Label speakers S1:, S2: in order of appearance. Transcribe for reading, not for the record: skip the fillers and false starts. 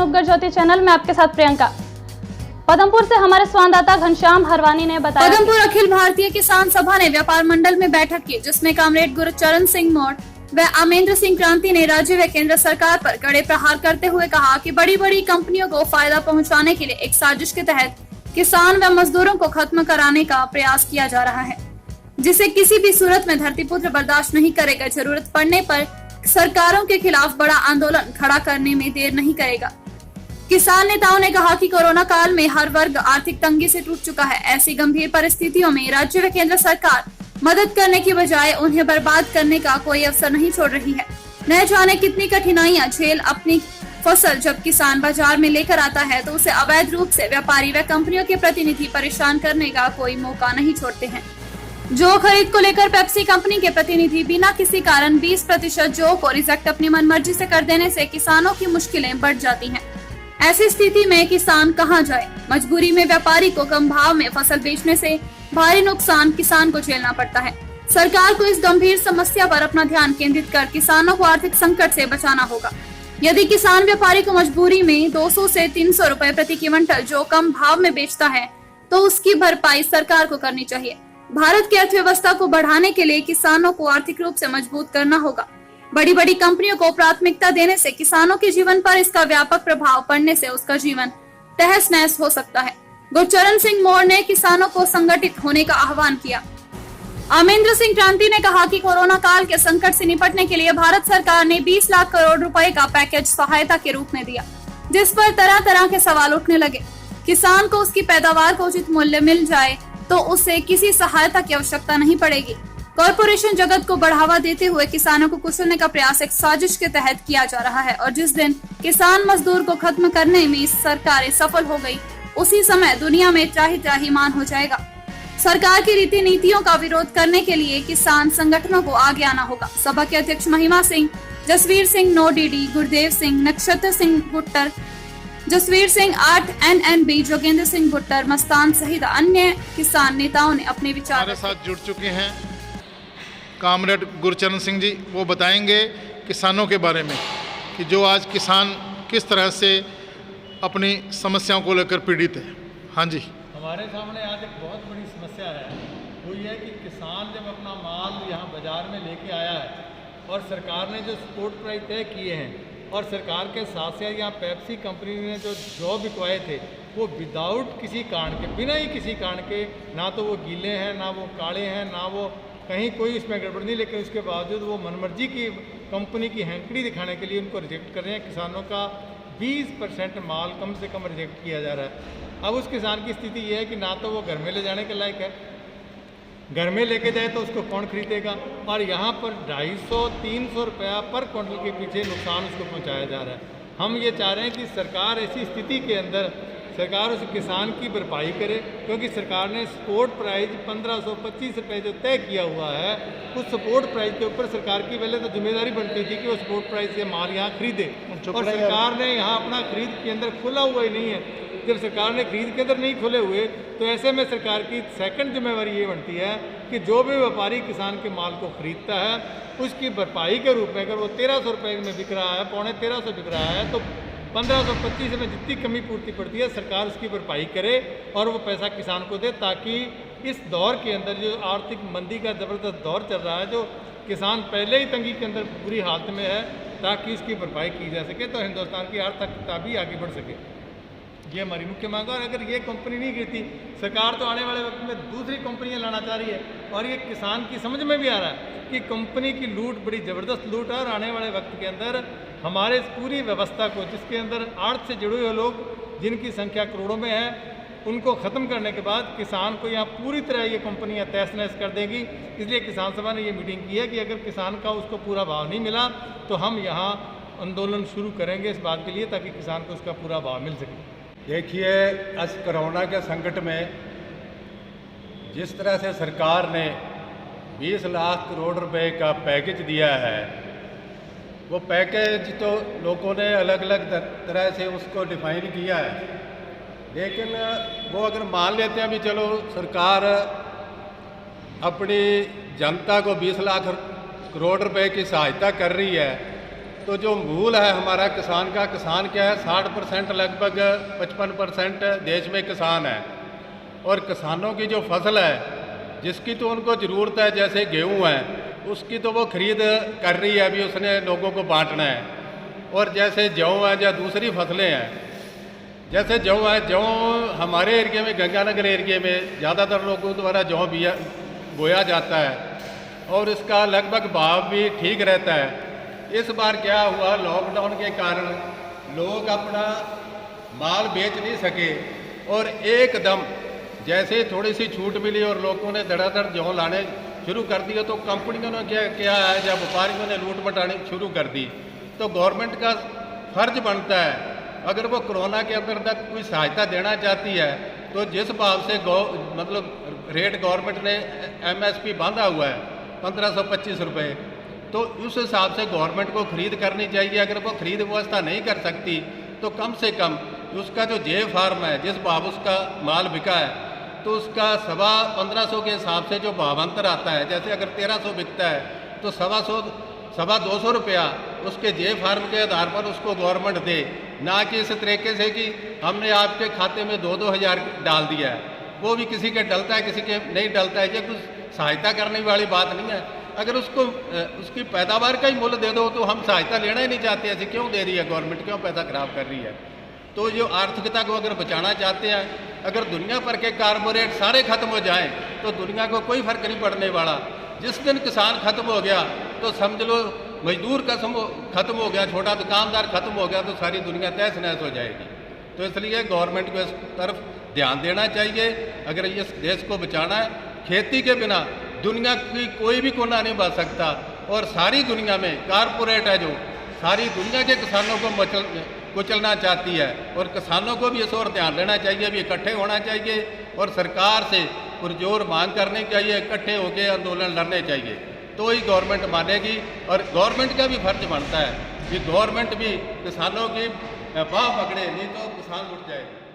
S1: उपगढ़ ज्योति channel में आपके साथ प्रियंका। पदमपुर से हमारे संवाददाता घनश्याम हरवानी ने बताया।
S2: पदमपुर अखिल भारतीय किसान सभा ने व्यापार मंडल में बैठक की, जिसमें कामरेड गुरचरण सिंह मौर्य व अमेंद्र सिंह क्रांति ने राज्य व केंद्र सरकार पर कड़े प्रहार करते हुए कहा कि बड़ी बड़ी कंपनियों को फायदा पहुंचाने के लिए एक साजिश के तहत किसान व मजदूरों को खत्म कराने का प्रयास किया जा रहा है, जिसे किसी भी सूरत में धरतीपुत्र बर्दाश्त नहीं करेगा। जरूरत पड़ने पर सरकारों के खिलाफ बड़ा आंदोलन खड़ा करने में देर नहीं करेगा। किसान नेताओं ने कहा कि कोरोना काल में हर वर्ग आर्थिक तंगी से टूट चुका है। ऐसी गंभीर परिस्थितियों में राज्य व केंद्र सरकार मदद करने की बजाय उन्हें बर्बाद करने का कोई अवसर नहीं छोड़ रही है। न जाने कितनी कठिनाइयां झेल अपनी फसल जब किसान बाजार में लेकर आता है तो उसे अवैध रूप से व्यापारी व कंपनियों के प्रतिनिधि परेशान करने का कोई मौका नहीं छोड़ते हैं। जो खरीद को लेकर पेप्सी कंपनी के प्रतिनिधि बिना किसी कारण 20% जो को रिजेक्ट अपनी मनमर्जी से कर देने से किसानों की मुश्किलें बढ़ जाती हैं। ऐसी स्थिति में किसान कहां जाए? मजबूरी में व्यापारी को कम भाव में फसल बेचने से भारी नुकसान किसान को झेलना पड़ता है। सरकार को इस गंभीर समस्या पर अपना ध्यान केंद्रित कर किसानों को आर्थिक संकट से बचाना होगा। यदि किसान व्यापारी को मजबूरी में 200 से 300 रुपए प्रति क्विंटल जो कम भाव में बेचता है तो उसकी भरपाई सरकार को करनी चाहिए। भारत की अर्थव्यवस्था को बढ़ाने के लिए किसानों को आर्थिक रूप से मजबूत करना होगा। बड़ी बड़ी कंपनियों को प्राथमिकता देने से किसानों के जीवन पर इसका व्यापक प्रभाव पड़ने से उसका जीवन तहस नहस हो सकता है। गुरचरण सिंह मौर्य ने किसानों को संगठित होने का आह्वान किया। अमेंद्र सिंह क्रांति ने कहा कि कोरोना काल के संकट से निपटने के लिए भारत सरकार ने 20 लाख करोड़ रुपए का पैकेज सहायता के रूप में दिया, जिस पर तरह तरह के सवाल उठने लगे। किसान को उसकी पैदावार का उचित मूल्य मिल जाए तो उसे किसी सहायता की आवश्यकता नहीं पड़ेगी। कॉरपोरेशन जगत को बढ़ावा देते हुए किसानों को कुचलने का प्रयास एक साजिश के तहत किया जा रहा है और जिस दिन किसान मजदूर को खत्म करने में सरकारें सफल हो गई, उसी समय दुनिया में त्राही त्राहीमान हो जाएगा। सरकार की रीति नीतियों का विरोध करने के लिए किसान संगठनों को आगे आना होगा। सभा के अध्यक्ष महिमा सिंह, जसवीर सिंह नोडीडी, गुरदेव सिंह, नक्षत्र सिंह भुट्टर, जसवीर सिंह 8 NNB, जोगेंद्र सिंह भुट्टर, मस्तान सहित अन्य किसान नेताओं ने अपने विचार
S3: हमारे साथ जुड़ चुके हैं। कामरेड गुरचरण सिंह जी वो बताएंगे किसानों के बारे में कि जो आज किसान किस तरह से अपनी समस्याओं को लेकर पीड़ित है। हाँ जी,
S4: हमारे सामने आज एक बहुत बड़ी समस्या है, वो ये है कि किसान जब अपना माल यहाँ बाज़ार में लेके आया है और सरकार ने जो सपोर्ट प्राइस तय किए हैं और सरकार के साथ साथ यहाँ पेप्सी कंपनी ने जो जॉब बिकवाए थे वो विदाउट किसी कारण के, बिना ही किसी कारण के, ना तो वो गीले हैं, ना वो काले हैं, ना वो कहीं कोई इसमें गड़बड़ नहीं, लेकिन उसके बावजूद वो मनमर्जी की कंपनी की हैंकड़ी दिखाने के लिए उनको रिजेक्ट कर रहे हैं। किसानों का 20% माल कम से कम रिजेक्ट किया जा रहा है। अब उस किसान की स्थिति ये है कि ना तो वो घर में ले जाने के लायक है, घर में लेके जाए तो उसको कौन खरीदेगा, और यहाँ पर 250-300 रुपया पर क्विंटल के पीछे नुकसान उसको पहुँचाया जा रहा है। हम ये चाह रहे हैं कि सरकार ऐसी स्थिति के अंदर सरकार उस किसान की भरपाई करे, क्योंकि सरकार ने सपोर्ट प्राइस 1525 रुपये जो तय किया हुआ है, उस सपोर्ट प्राइस के ऊपर सरकार की पहले तो जिम्मेदारी बनती थी कि वो सपोर्ट प्राइस से माल यहाँ खरीदे, और सरकार ने यहाँ अपना खरीद के अंदर खुला हुआ ही नहीं है। जब सरकार ने खरीद के अंदर नहीं खुले हुए तो ऐसे में सरकार की सेकंड जिम्मेवारी ये बनती है कि जो भी व्यापारी किसान के माल को खरीदता है उसकी भरपाई के रूप में, अगर वो 1300 रुपये में बिक रहा है, 1350 बिक रहा है, तो 1525 में जितनी कमी पूर्ति पड़ती है सरकार उसकी भरपाई करे और वो पैसा किसान को दे, ताकि इस दौर के अंदर जो आर्थिक मंदी का ज़बरदस्त दौर चल रहा है, जो किसान पहले ही तंगी के अंदर बुरी हालत में है, ताकि इसकी भरपाई की जा सके तो हिंदुस्तान की आर्थिकता भी आगे बढ़ सके। ये हमारी मुख्य मांग है। और अगर ये कंपनी नहीं गिरती, सरकार तो आने वाले वक्त में दूसरी कंपनियां लाना चाह रही है, और ये किसान की समझ में भी आ रहा है कि कंपनी की लूट बड़ी ज़बरदस्त लूट है, और आने वाले वक्त के अंदर हमारे पूरी व्यवस्था को, जिसके अंदर आर्थ से जुड़े हुए लोग जिनकी संख्या करोड़ों में है, उनको ख़त्म करने के बाद किसान को यहाँ पूरी तरह ये कंपनियाँ तहस नहस कर देगी। इसलिए किसान सभा ने ये मीटिंग की है कि अगर किसान का उसको पूरा भाव नहीं मिला तो हम यहाँ आंदोलन शुरू करेंगे इस बात के लिए, ताकि किसान को उसका पूरा भाव मिल सके।
S5: देखिए, इस कोरोना के संकट में जिस तरह से सरकार ने 20 लाख करोड़ रुपए का पैकेज दिया है, वो पैकेज तो लोगों ने अलग अलग तरह से उसको डिफाइन किया है, लेकिन वो अगर मान लेते हैं भी चलो सरकार अपनी जनता को 20 लाख करोड़ रुपए की सहायता कर रही है, तो जो मूल है हमारा किसान का, किसान क्या है, 60% लगभग 55% देश में किसान है। और किसानों की जो फसल है जिसकी तो उनको ज़रूरत है, जैसे गेहूँ है, उसकी तो वो खरीद कर रही है, अभी उसने लोगों को बांटना है। और जैसे जौ है या दूसरी फसलें हैं, जैसे जौ है, जौ हमारे एरिया में, गंगानगर एरिया में ज़्यादातर लोगों द्वारा जौ बोया जाता है और इसका लगभग भाव भी ठीक रहता है। इस बार क्या हुआ, लॉकडाउन के कारण लोग अपना माल बेच नहीं सके और एकदम जैसे थोड़ी सी छूट मिली और लोगों ने धड़ाधड़ जौ लाने शुरू कर दिए, तो कंपनियों ने क्या किया है, जब व्यापारियों ने लूट मटानी शुरू कर दी। तो गवर्नमेंट का फर्ज बनता है, अगर वो कोरोना के अंदर तक कोई सहायता देना चाहती है तो जिस भाव से मतलब रेट गवर्नमेंट ने MSP बांधा हुआ है 1525 रुपये, तो उस हिसाब से गवर्नमेंट को खरीद करनी चाहिए। अगर वो खरीद व्यवस्था नहीं कर सकती तो कम से कम उसका जो जे फार्म है, जिस भाव उसका माल बिका है, तो उसका 1500 के हिसाब से जो भावांतर आता है, जैसे अगर 1300 बिकता है तो 250 रुपया उसके जे फार्म के आधार पर उसको गवर्नमेंट दे, ना कि इस तरीके से कि हमने आपके खाते में 2-2 हज़ार डाल दिया है। वो भी किसी के डलता है, किसी के नहीं डलता है। ये कुछ सहायता करने वाली बात नहीं है। अगर उसको उसकी पैदावार का ही मूल्य दे दो तो हम सहायता लेना ही नहीं चाहते। ऐसे क्यों दे रही है गवर्नमेंट, क्यों पैसा खराब कर रही है? तो जो आर्थिकता को अगर बचाना चाहते हैं, अगर दुनिया भर के कारपोरेट सारे खत्म हो जाएं तो दुनिया को कोई फर्क नहीं पड़ने वाला। जिस दिन किसान खत्म हो गया तो समझ लो मजदूर खत्म हो गया, छोटा दुकानदार खत्म हो गया, तो सारी दुनिया तहस नहस हो जाएगी। तो इसलिए गवर्नमेंट को इस तरफ ध्यान देना चाहिए। अगर इस देश को बचाना है, खेती के बिना दुनिया की कोई भी कोना नहीं बच सकता। और सारी दुनिया में कारपोरेट है जो सारी दुनिया के किसानों को कुचलना चाहती है, और किसानों को भी इस ओर ध्यान देना चाहिए, भी इकट्ठे होना चाहिए और सरकार से पुरजोर मांग करनी चाहिए, इकट्ठे होकर आंदोलन लड़ने चाहिए, तो ही गवर्नमेंट मानेगी। और गवर्नमेंट का भी फर्ज बनता है कि गवर्नमेंट भी किसानों की बाह पकड़े, नहीं तो किसान लुट जाएगा।